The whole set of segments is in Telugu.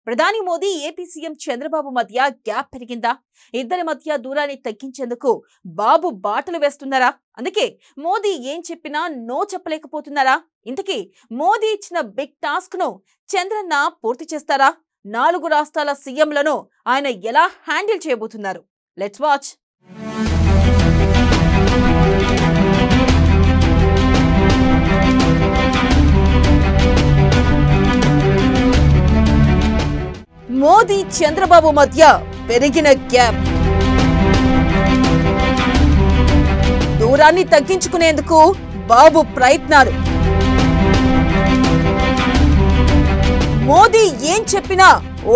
ప్రధాని మోదీ ఏపీ సీఎం చంద్రబాబు మధ్య గ్యాప్ పెరిగిందా? ఇద్దరి మధ్య దూరాన్ని తగ్గించేందుకు బాబు బాటలు వేస్తున్నారా? అందుకే మోదీ ఏం చెప్పినా నో చెప్పలేకపోతున్నారా? ఇంతకీ మోదీ ఇచ్చిన బిగ్ టాస్క్ ను చంద్రన్న పూర్తి చేస్తారా? 4 రాష్ట్రాల సీఎంలను ఆయన ఎలా హ్యాండిల్ చేయబోతున్నారు? Let's watch. మోదీ చంద్రబాబు మధ్య పెరిగిన గ్యాప్, దూరాన్ని తగ్గించుకునేందుకు బాబు ప్రయత్నాలు. మోదీ ఏం చెప్పినా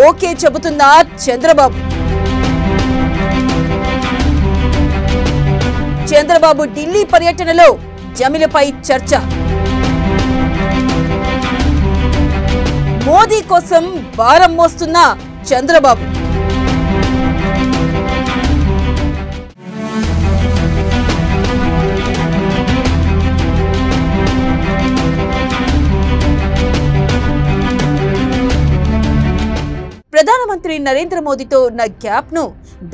ఓకే చెబుతున్నా చంద్రబాబు. చంద్రబాబు ఢిల్లీ పర్యటనలో జమిలిపై చర్చ. మోదీ కోసం భారం మోస్తున్న చంద్రబాబు. ప్రధానమంత్రి నరేంద్ర మోదీతో ఉన్న గ్యాప్ ను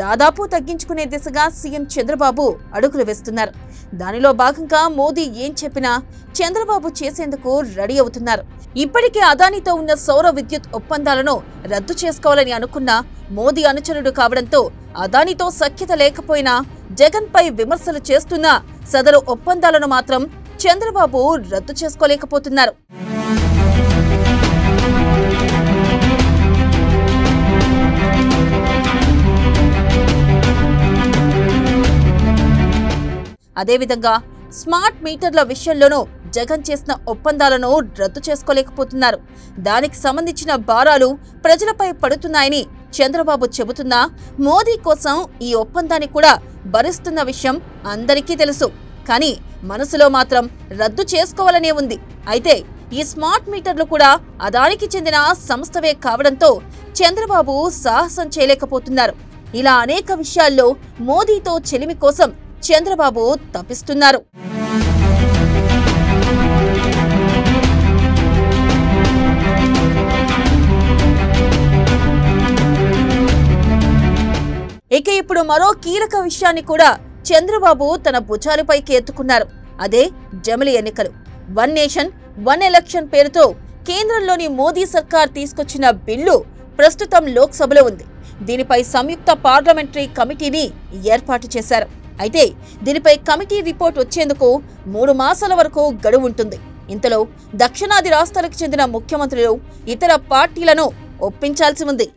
దాదాపు తగ్గించుకునే దిశగా సీఎం చంద్రబాబు అడుగులు వేస్తున్నారు. దానిలో భాగంగా మోదీ ఏం చెప్పినా చంద్రబాబు చేసేందుకు రెడీ అవుతున్నారు. ఇప్పటికే అదానితో ఉన్న సౌర విద్యుత్ ఒప్పందాలను రద్దు చేసుకోవాలని అనుకున్న మోదీ అనుచరుడు కావడంతో అదానితో సఖ్యత లేకపోయినా జగన్ పై విమర్శలు చేస్తున్న సదరు ఒప్పందాలను మాత్రం చంద్రబాబు రద్దు చేసుకోలేకపోతున్నారు. అదేవిధంగా స్మార్ట్ మీటర్ల విషయంలోనూ జగన్ చేసిన ఒప్పందాలను రద్దు చేసుకోలేకపోతున్నారు. దానికి సంబంధించిన భారాలు ప్రజలపై పడుతున్నాయని చంద్రబాబు చెబుతున్నా మోదీ కోసం ఈ ఒప్పందాన్ని కూడా భరిస్తున్న విషయం అందరికీ తెలుసు. కానీ మనసులో మాత్రం రద్దు చేసుకోవాలనే ఉంది. అయితే ఈ స్మార్ట్ మీటర్లు కూడా అదానికి చెందిన సంస్థవే కావడంతో చంద్రబాబు సాహసం చేయలేకపోతున్నారు. ఇలా అనేక విషయాల్లో మోదీతో చెలిమి కోసం చంద్రబాబు తప్పిస్తున్నారు. ఇక ఇప్పుడు మరో కీలక విషయాన్ని కూడా చంద్రబాబు తన భుజాలపైకి ఎత్తుకున్నారు. అదే జమిలి ఎన్నికలు. 1 నేషన్ 1 ఎలక్షన్ పేరుతో కేంద్రంలోని మోదీ సర్కార్ తీసుకొచ్చిన బిల్లు ప్రస్తుతం లోక్సభలో ఉంది. దీనిపై సంయుక్త పార్లమెంటరీ కమిటీని ఏర్పాటు చేశారు. అయితే దీనిపై కమిటీ రిపోర్ట్ వచ్చేందుకు 3 మాసాల వరకు గడువు ఉంటుంది. ఇంతలో దక్షిణాది రాష్ట్రాలకు చెందిన ముఖ్యమంత్రులు ఇతర పార్టీలను ఒప్పించాల్సి ఉంది.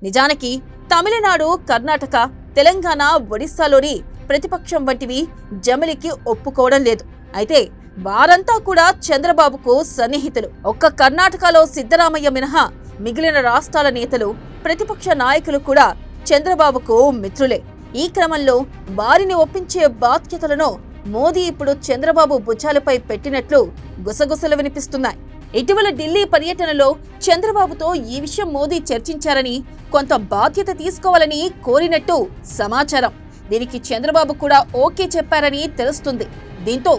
నిజానికి తమిళనాడు, కర్ణాటక, తెలంగాణ, ఒడిశాలోని ప్రతిపక్షం వంటివి జమిలికి ఒప్పుకోవడం లేదు. అయితే వారంతా కూడా చంద్రబాబుకు సన్నిహితులు. ఒక్క కర్ణాటకలో సిద్ధరామయ్య మినహా మిగిలిన రాష్ట్రాల నేతలు, ప్రతిపక్ష నాయకులు కూడా చంద్రబాబుకు మిత్రులే. ఈ క్రమంలో వారిని ఒప్పించే బాధ్యతలను మోదీ ఇప్పుడు చంద్రబాబు భుజాలపై పెట్టినట్లు గుసగుసలు వినిపిస్తున్నాయి. ఇటీవల ఢిల్లీ పర్యటనలో చంద్రబాబుతో ఈ విషయం మోదీ చర్చించారని, కొంత బాధ్యత తీసుకోవాలని కోరినట్టు సమాచారం. దీనికి చంద్రబాబు కూడా ఓకే చెప్పారని తెలుస్తుంది. దీంతో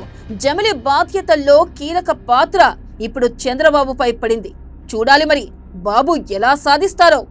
జమిలి బాధ్యతల్లో కీలక పాత్ర ఇప్పుడు చంద్రబాబుపై పడింది. చూడాలి మరి బాబు ఎలా సాధిస్తారో.